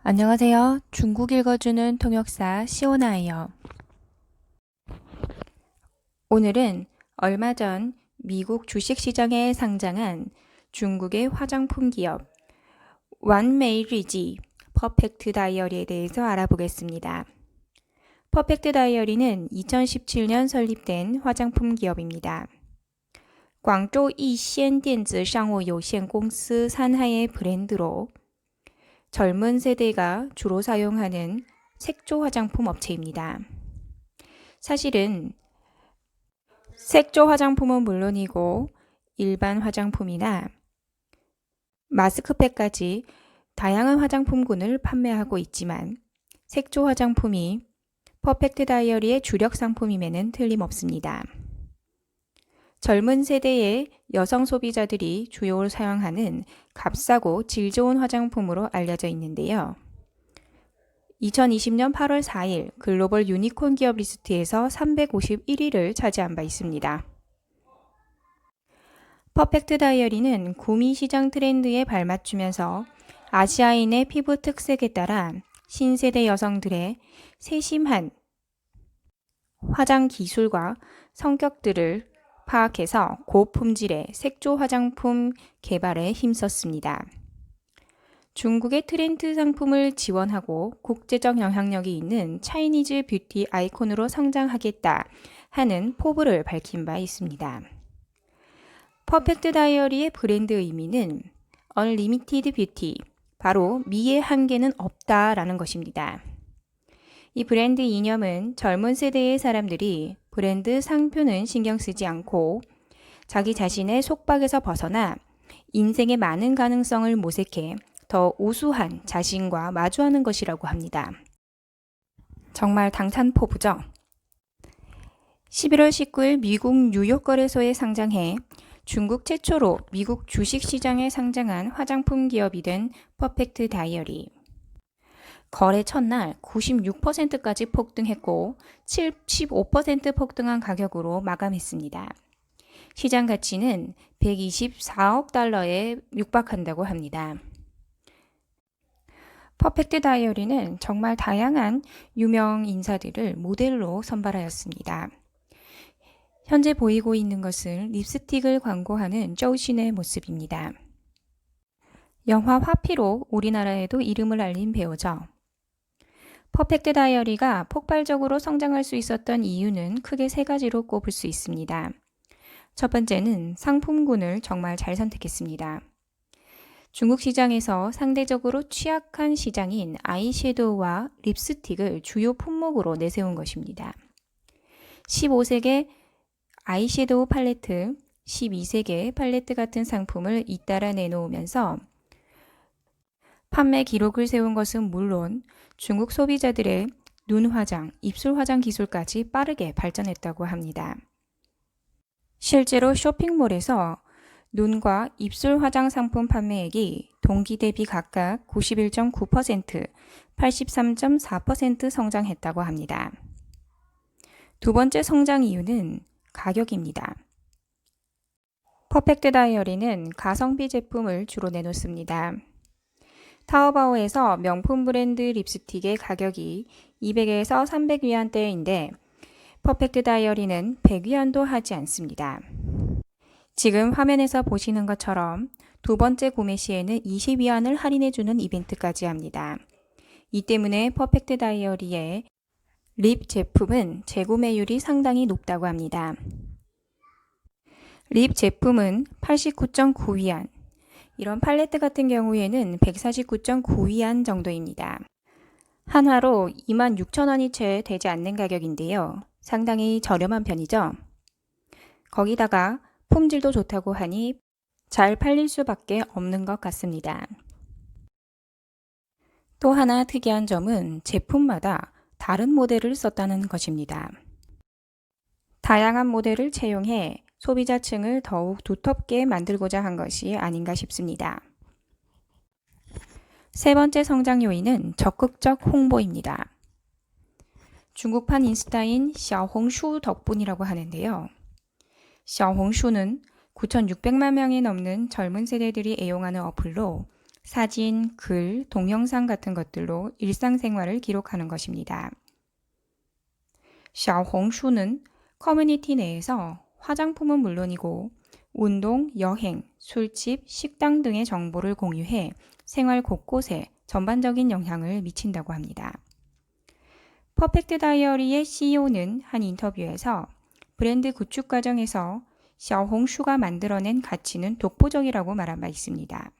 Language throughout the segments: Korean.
안녕하세요. 중국 읽어주는 통역사 시오나예요. 오늘은 얼마 전 미국 주식시장에 상장한 중국의 화장품 기업 완메이리지 퍼펙트 다이어리에 대해서 알아보겠습니다. 퍼펙트 다이어리는 2017년 설립된 화장품 기업입니다. 광저우 이센电子 商务有限公司 산하의 브랜드로 젊은 세대가 주로 사용하는 색조 화장품 업체입니다. 사실은 색조 화장품은 물론이고 일반 화장품이나 마스크팩까지 다양한 화장품군을 판매하고 있지만 색조 화장품이 퍼펙트 다이어리의 주력 상품임에는 틀림없습니다. 젊은 세대의 여성 소비자들이 주요 사용하는 값싸고 질 좋은 화장품으로 알려져 있는데요. 2020년 8월 4일 글로벌 유니콘 기업 리스트에서 351위를 차지한 바 있습니다. 퍼펙트 다이어리는 구미 시장 트렌드에 발맞추면서 아시아인의 피부 특색에 따라 신세대 여성들의 세심한 화장 기술과 성격들을 파악해서 고품질의 색조 화장품 개발에 힘썼습니다. 중국의 트렌드 상품을 지원하고 국제적 영향력이 있는 차이니즈 뷰티 아이콘으로 성장하겠다 하는 포부를 밝힌 바 있습니다. 퍼펙트 다이어리의 브랜드 의미는 Unlimited Beauty, 바로 미의 한계는 없다라는 것입니다. 이 브랜드 이념은 젊은 세대의 사람들이 브랜드 상표는 신경 쓰지 않고 자기 자신의 속박에서 벗어나 인생의 많은 가능성을 모색해 더 우수한 자신과 마주하는 것이라고 합니다. 정말 당찬포부죠? 11월 19일 미국 뉴욕 거래소에 상장해 중국 최초로 미국 주식시장에 상장한 화장품 기업이 된 퍼펙트 다이어리. 거래 첫날 96%까지 폭등했고 75% 폭등한 가격으로 마감했습니다. 시장 가치는 124억 달러에 육박한다고 합니다. 퍼펙트 다이어리는 정말 다양한 유명 인사들을 모델로 선발하였습니다. 현재 보이고 있는 것은 립스틱을 광고하는 조우신의 모습입니다. 영화 화피로 우리나라에도 이름을 알린 배우죠. 퍼펙트 다이어리가 폭발적으로 성장할 수 있었던 이유는 크게 세 가지로 꼽을 수 있습니다. 첫 번째는 상품군을 정말 잘 선택했습니다. 중국 시장에서 상대적으로 취약한 시장인 아이섀도우와 립스틱을 주요 품목으로 내세운 것입니다. 15색의 아이섀도우 팔레트, 12색의 팔레트 같은 상품을 잇따라 내놓으면서 판매 기록을 세운 것은 물론 중국 소비자들의 눈 화장, 입술 화장 기술까지 빠르게 발전했다고 합니다. 실제로 쇼핑몰에서 눈과 입술 화장 상품 판매액이 동기 대비 각각 91.9%, 83.4% 성장했다고 합니다. 두 번째 성장 이유는 가격입니다. 퍼펙트 다이어리는 가성비 제품을 주로 내놓습니다. 타오바오에서 명품 브랜드 립스틱의 가격이 200에서 300위안대인데 퍼펙트 다이어리는 100위안도 하지 않습니다. 지금 화면에서 보시는 것처럼 두 번째 구매 시에는 20위안을 할인해주는 이벤트까지 합니다. 이 때문에 퍼펙트 다이어리의 립 제품은 재구매율이 상당히 높다고 합니다. 립 제품은 89.9위안, 이런 팔레트 같은 경우에는 149.9위안 정도입니다. 한화로 26,000원이 채 되지 않는 가격인데요. 상당히 저렴한 편이죠. 거기다가 품질도 좋다고 하니 잘 팔릴 수밖에 없는 것 같습니다. 또 하나 특이한 점은 제품마다 다른 모델을 썼다는 것입니다. 다양한 모델을 채용해 소비자층을 더욱 두텁게 만들고자 한 것이 아닌가 싶습니다. 세 번째 성장 요인은 적극적 홍보입니다. 중국판 인스타인 샤오홍슈 덕분이라고 하는데요. 샤오홍슈는 9,600만 명이 넘는 젊은 세대들이 애용하는 어플로 사진, 글, 동영상 같은 것들로 일상생활을 기록하는 것입니다. 小红书는 커뮤니티 내에서 화장품은 물론이고 운동, 여행, 술집, 식당 등의 정보를 공유해 생활 곳곳에 전반적인 영향을 미친다고 합니다. 퍼펙트 다이어리의 CEO는 한 인터뷰에서 브랜드 구축 과정에서 小红书가 만들어낸 가치는 독보적이라고 말한 바 있습니다.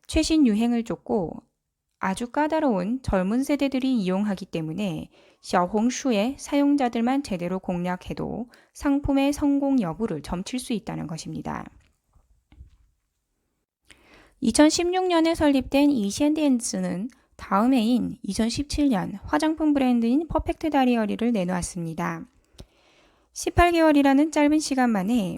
최신 유행을 쫓고 아주 까다로운 젊은 세대들이 이용하기 때문에 小红书의 사용자들만 제대로 공략해도 상품의 성공 여부를 점칠 수 있다는 것입니다. 2016년에 설립된 이센덴스는 다음 해인 2017년 화장품 브랜드인 퍼펙트 다이어리를 내놓았습니다. 18개월이라는 짧은 시간 만에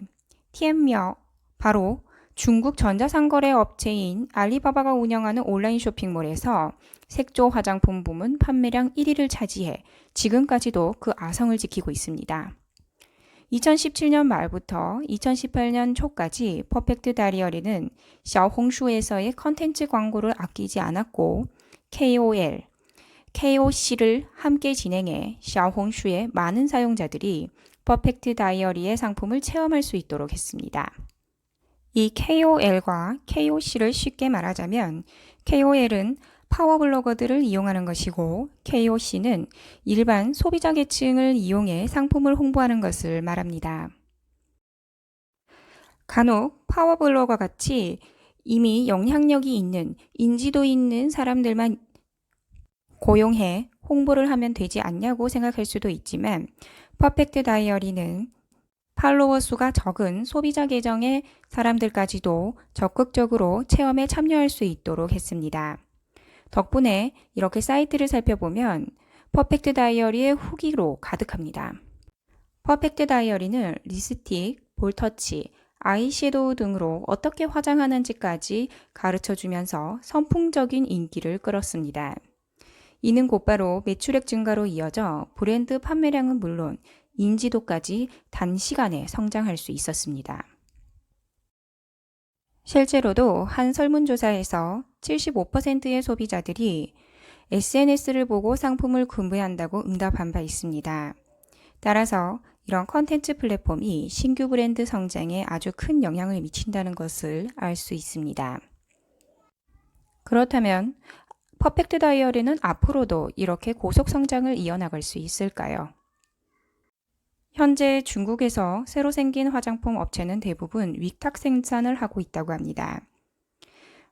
티엠며 바로 중국 전자상거래 업체인 알리바바가 운영하는 온라인 쇼핑몰에서 색조 화장품 부문 판매량 1위를 차지해 지금까지도 그 아성을 지키고 있습니다. 2017년 말부터 2018년 초까지 퍼펙트 다이어리는 小红书에서의 컨텐츠 광고를 아끼지 않았고 KOL, KOC를 함께 진행해 小红书의 많은 사용자들이 퍼펙트 다이어리의 상품을 체험할 수 있도록 했습니다. 이 KOL과 KOC를 쉽게 말하자면 KOL은 파워블로거들을 이용하는 것이고 KOC는 일반 소비자 계층을 이용해 상품을 홍보하는 것을 말합니다. 간혹 파워블로거 같이 이미 영향력이 있는 인지도 있는 사람들만 고용해 홍보를 하면 되지 않냐고 생각할 수도 있지만 퍼펙트 다이어리는 팔로워 수가 적은 소비자 계정의 사람들까지도 적극적으로 체험에 참여할 수 있도록 했습니다. 덕분에 이렇게 사이트를 살펴보면 퍼펙트 다이어리의 후기로 가득합니다. 퍼펙트 다이어리는 립스틱, 볼터치, 아이섀도우 등으로 어떻게 화장하는지까지 가르쳐주면서 선풍적인 인기를 끌었습니다. 이는 곧바로 매출액 증가로 이어져 브랜드 판매량은 물론 인지도까지 단시간에 성장할 수 있었습니다. 실제로도 한 설문조사에서 75%의 소비자들이 SNS를 보고 상품을 구매한다고 응답한 바 있습니다. 따라서 이런 컨텐츠 플랫폼이 신규 브랜드 성장에 아주 큰 영향을 미친다는 것을 알 수 있습니다. 그렇다면 퍼펙트 다이어리는 앞으로도 이렇게 고속 성장을 이어나갈 수 있을까요? 현재 중국에서 새로 생긴 화장품 업체는 대부분 위탁 생산을 하고 있다고 합니다.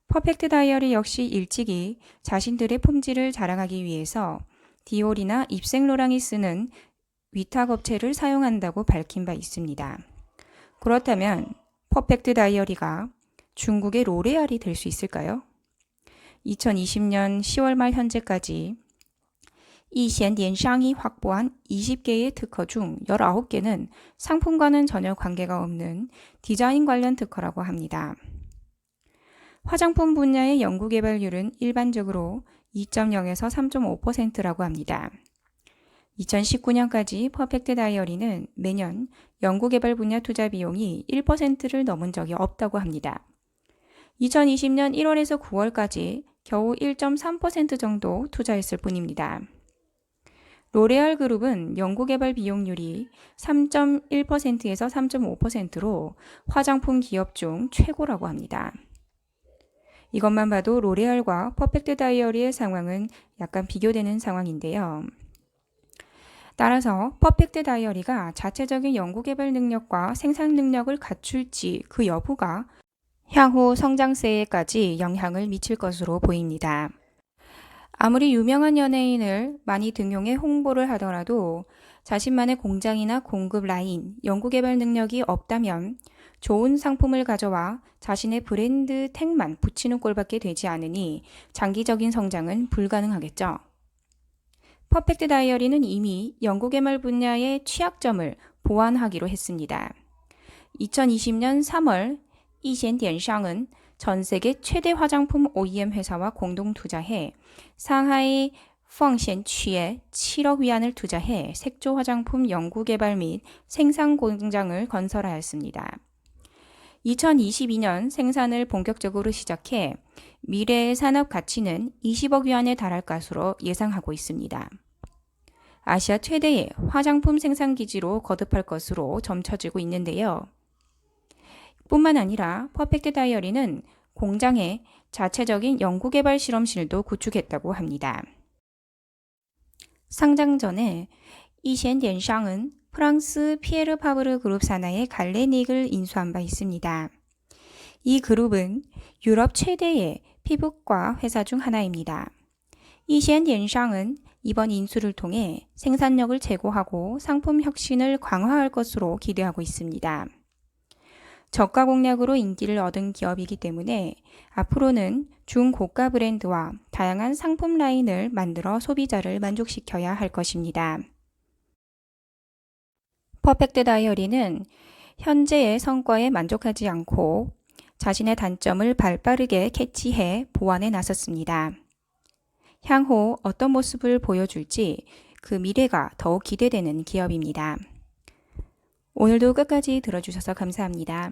퍼펙트 다이어리 역시 일찍이 자신들의 품질을 자랑하기 위해서 디올이나 입생로랑이 쓰는 위탁 업체를 사용한다고 밝힌 바 있습니다. 그렇다면 퍼펙트 다이어리가 중국의 로레알이 될 수 있을까요? 2020년 10월 말 현재까지 이센덴상이 확보한 20개의 특허 중 19개는 상품과는 전혀 관계가 없는 디자인 관련 특허라고 합니다. 화장품 분야의 연구개발률은 일반적으로 2.0에서 3.5%라고 합니다. 2019년까지 퍼펙트 다이어리는 매년 연구개발 분야 투자 비용이 1%를 넘은 적이 없다고 합니다. 2020년 1월에서 9월까지 겨우 1.3% 정도 투자했을 뿐입니다. 로레알 그룹은 연구개발 비용률이 3.1%에서 3.5%로 화장품 기업 중 최고라고 합니다. 이것만 봐도 로레알과 퍼펙트 다이어리의 상황은 약간 비교되는 상황인데요. 따라서 퍼펙트 다이어리가 자체적인 연구개발 능력과 생산 능력을 갖출지 그 여부가 향후 성장세에까지 영향을 미칠 것으로 보입니다. 아무리 유명한 연예인을 많이 등용해 홍보를 하더라도 자신만의 공장이나 공급 라인, 연구개발 능력이 없다면 좋은 상품을 가져와 자신의 브랜드 택만 붙이는 꼴밖에 되지 않으니 장기적인 성장은 불가능하겠죠. 퍼펙트 다이어리는 이미 연구개발 분야의 취약점을 보완하기로 했습니다. 2020년 3월 이센덴상은 전 세계 최대 화장품 OEM 회사와 공동 투자해 상하이 펑센취에 7억 위안을 투자해 색조 화장품 연구개발 및 생산 공장을 건설하였습니다. 2022년 생산을 본격적으로 시작해 미래의 산업 가치는 20억 위안에 달할 것으로 예상하고 있습니다. 아시아 최대의 화장품 생산 기지로 거듭할 것으로 점쳐지고 있는데요. 뿐만 아니라 퍼펙트 다이어리는 공장에 자체적인 연구개발 실험실도 구축했다고 합니다. 상장 전에 이센電商은 프랑스 피에르 파브르 그룹 산하의 갈레닉을 인수한 바 있습니다. 이 그룹은 유럽 최대의 피부과 회사 중 하나입니다. 이센電商은 이번 인수를 통해 생산력을 제고하고 상품 혁신을 강화할 것으로 기대하고 있습니다. 저가 공략으로 인기를 얻은 기업이기 때문에 앞으로는 중고가 브랜드와 다양한 상품 라인을 만들어 소비자를 만족시켜야 할 것입니다. 퍼펙트 다이어리는 현재의 성과에 만족하지 않고 자신의 단점을 발빠르게 캐치해 보완에 나섰습니다. 향후 어떤 모습을 보여줄지 그 미래가 더욱 기대되는 기업입니다. 오늘도 끝까지 들어주셔서 감사합니다.